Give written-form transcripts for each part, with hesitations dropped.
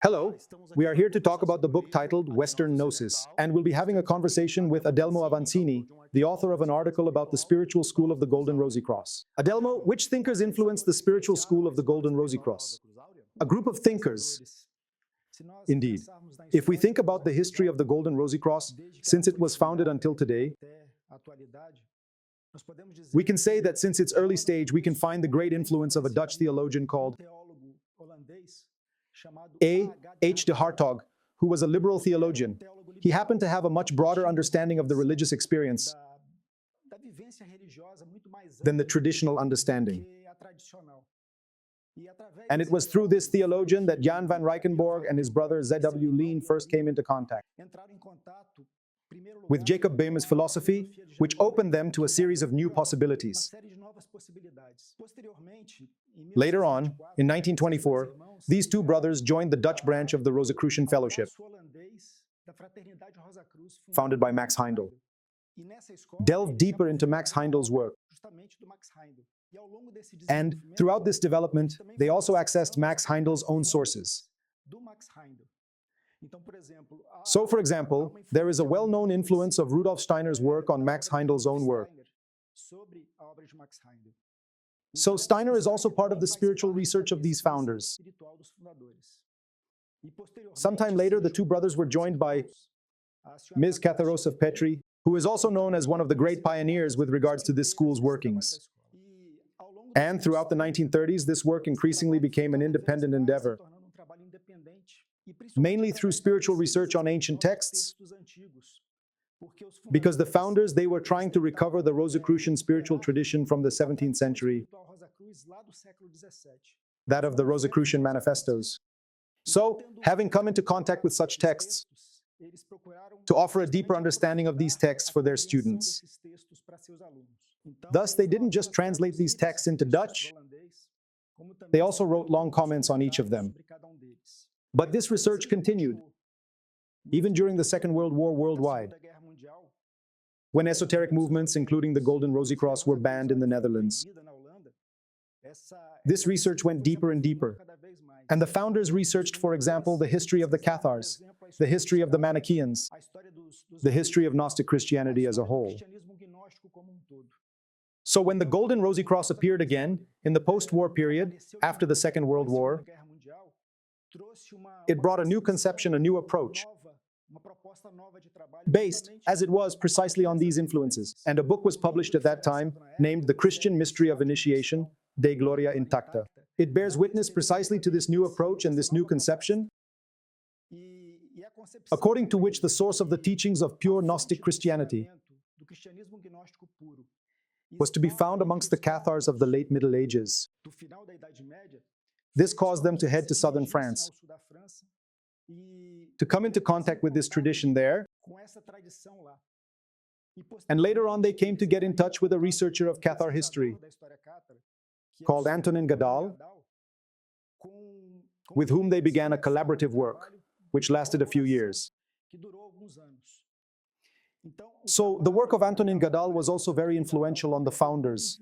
Hello, we are here to talk about the book titled Western Gnosis, and we'll be having a conversation with Adelmo Avancini, the author of an article about the spiritual school of the Golden Rosycross. Adelmo, which thinkers influenced the spiritual school of the Golden Rosycross? A group of thinkers. Indeed. If we think about the history of the Golden Rosycross, since it was founded until today, we can say that since its early stage, we can find the great influence of a Dutch theologian called A.H. de Hartog, who was a liberal theologian. He happened to have a much broader understanding of the religious experience than the traditional understanding. And it was through this theologian that Jan van Rijkenborg and his brother Z.W. Lean first came into contact with Jacob Boehme's philosophy, which opened them to a series of new possibilities. Later on, in 1924, these two brothers joined the Dutch branch of the Rosicrucian Fellowship, founded by Max Heindel. Delved deeper into Max Heindel's work. And throughout this development, they also accessed Max Heindel's own sources. So, for example, there is a well-known influence of Rudolf Steiner's work on Max Heindel's own work. So Steiner is also part of the spiritual research of these founders. Sometime later, the two brothers were joined by Ms. Catharos of Petri, who is also known as one of the great pioneers with regards to this school's workings. And throughout the 1930s, this work increasingly became an independent endeavor, mainly through spiritual research on ancient texts, because the founders, they were trying to recover the Rosicrucian spiritual tradition from the 17th century, that of the Rosicrucian manifestos. So, having come into contact with such texts, to offer a deeper understanding of these texts for their students. Thus, they didn't just translate these texts into Dutch, they also wrote long comments on each of them. But this research continued, even during the Second World War worldwide, when esoteric movements, including the Golden Rosycross, were banned in the Netherlands. This research went deeper and deeper. And the founders researched, for example, the history of the Cathars, the history of the Manichaeans, the history of Gnostic Christianity as a whole. So when the Golden Rosycross appeared again, in the post-war period, after the Second World War, it brought a new conception, a new approach, based, as it was, precisely on these influences. And a book was published at that time, named The Christian Mystery of Initiation, De Gloria Intacta. It bears witness precisely to this new approach and this new conception, according to which the source of the teachings of pure Gnostic Christianity was to be found amongst the Cathars of the late Middle Ages. This caused them to head to southern France, to come into contact with this tradition there. And later on, they came to get in touch with a researcher of Cathar history called Antonin Gadal, with whom they began a collaborative work, which lasted a few years. So the work of Antonin Gadal was also very influential on the founders.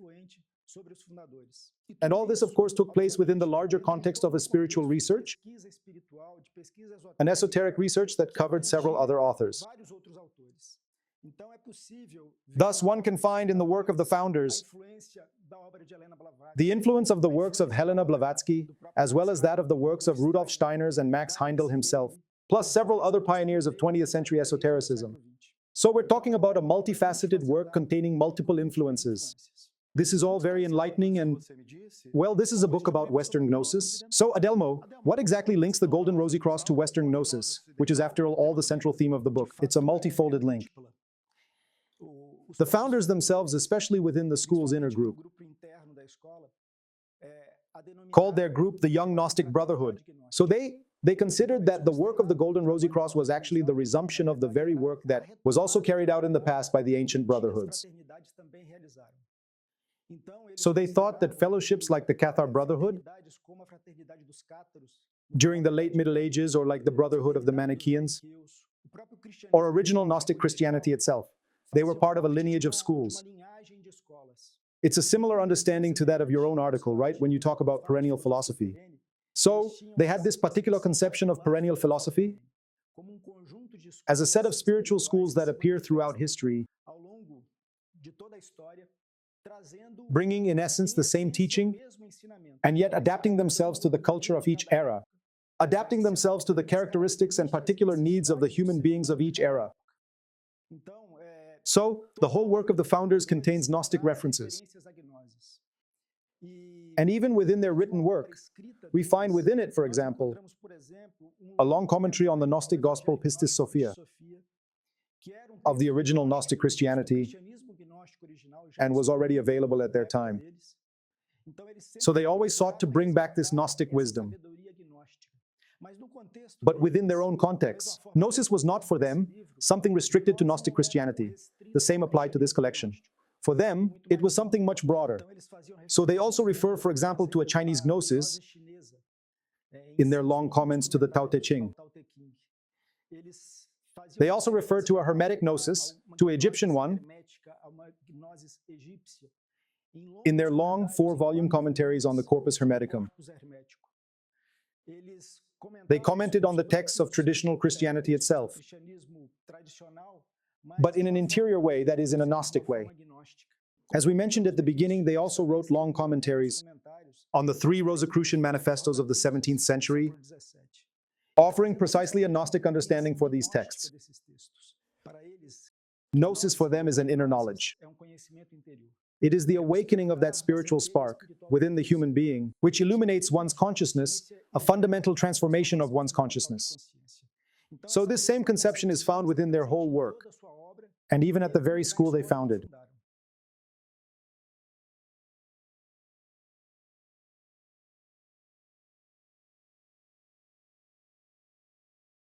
And all this, of course, took place within the larger context of a spiritual research, an esoteric research that covered several other authors. Thus, one can find in the work of the founders the influence of the works of Helena Blavatsky, as well as that of the works of Rudolf Steiners and Max Heindel himself, plus several other pioneers of 20th century esotericism. So we're talking about a multifaceted work containing multiple influences. This is all very enlightening and, well, this is a book about Western Gnosis. So, Adelmo, what exactly links the Golden Rosycross to Western Gnosis, which is, after all, the central theme of the book? It's a multifolded link. The founders themselves, especially within the school's inner group, called their group the Young Gnostic Brotherhood. So they considered that the work of the Golden Rosycross was actually the resumption of the very work that was also carried out in the past by the ancient brotherhoods. So they thought that fellowships like the Cathar Brotherhood, during the late Middle Ages, or like the Brotherhood of the Manichaeans, or original Gnostic Christianity itself, they were part of a lineage of schools. It's a similar understanding to that of your own article, right, when you talk about perennial philosophy. So, they had this particular conception of perennial philosophy as a set of spiritual schools that appear throughout history, bringing in essence the same teaching, and yet adapting themselves to the culture of each era, adapting themselves to the characteristics and particular needs of the human beings of each era. So, the whole work of the founders contains Gnostic references. And even within their written work, we find within it, for example, a long commentary on the Gnostic Gospel Pistis Sophia of the original Gnostic Christianity, and was already available at their time. So they always sought to bring back this Gnostic wisdom. But within their own context, Gnosis was not for them something restricted to Gnostic Christianity. The same applied to this collection. For them, it was something much broader. So they also refer, for example, to a Chinese Gnosis in their long comments to the Tao Te Ching. They also refer to a Hermetic Gnosis, to an Egyptian one, in their long 4-volume commentaries on the Corpus Hermeticum. They commented on the texts of traditional Christianity itself, but in an interior way, that is, in a Gnostic way. As we mentioned at the beginning, they also wrote long commentaries on the 3 Rosicrucian manifestos of the 17th century, offering precisely a Gnostic understanding for these texts. Gnosis for them is an inner knowledge. It is the awakening of that spiritual spark within the human being, which illuminates one's consciousness, a fundamental transformation of one's consciousness. So this same conception is found within their whole work, and even at the very school they founded.